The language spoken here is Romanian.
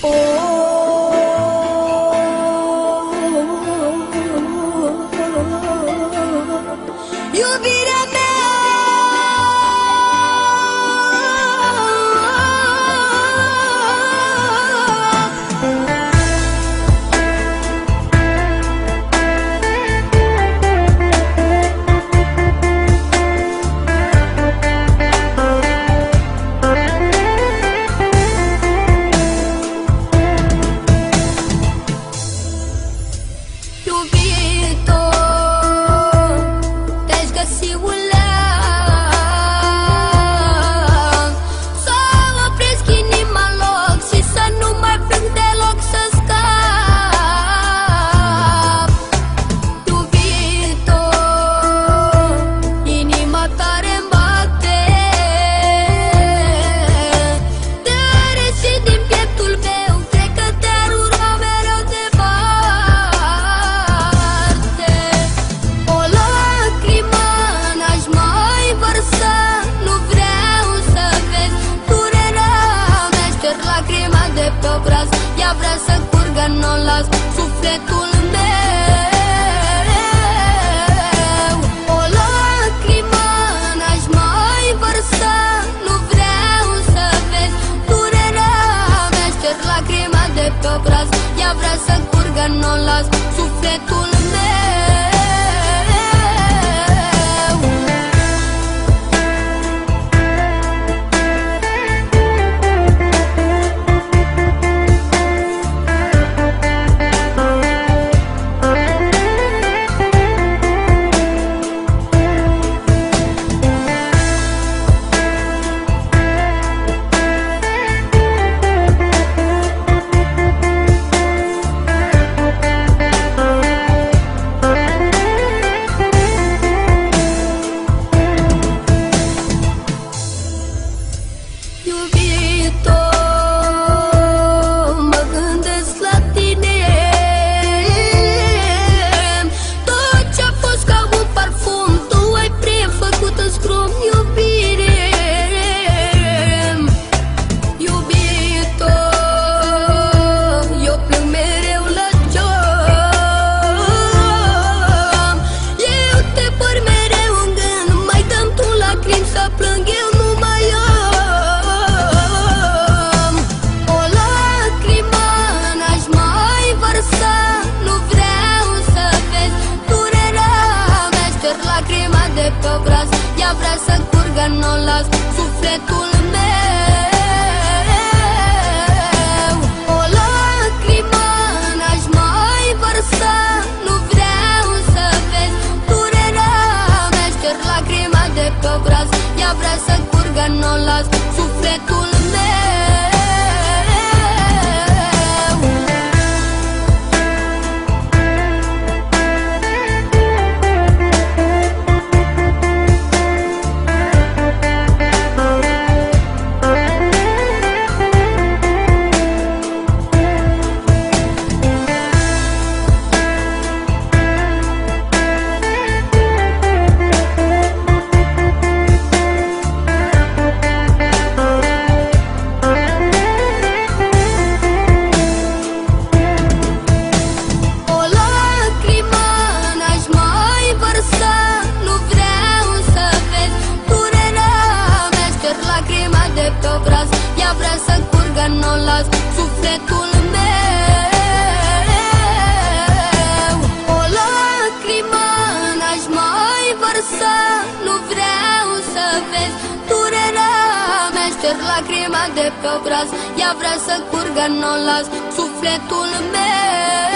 Iubirea mea, ea vrea să curgă, n-o las sufletul meu. O lacrimă n-aș mai vărsa, nu vreau să vezi durerea mea. Șterg lacrima de pe obraz, ea vrea să curgă, n-o las sufletul meu. Ea vrea să curgă, n-o las sufletul meu. O lacrimă n-aș mai vărsa, nu vreau să vezi durerea mea. Șterg lacrima de pe obraz, ea vrea să curgă, n-o las sufletul meu. Ea vrea să curgă, n-o las sufletul meu. O lacrimă n-aș mai vărsa, nu vreau să vezi durerea mea. Șterg lacrima de pe obraz, ea vrea să curgă, n-o las sufletul meu.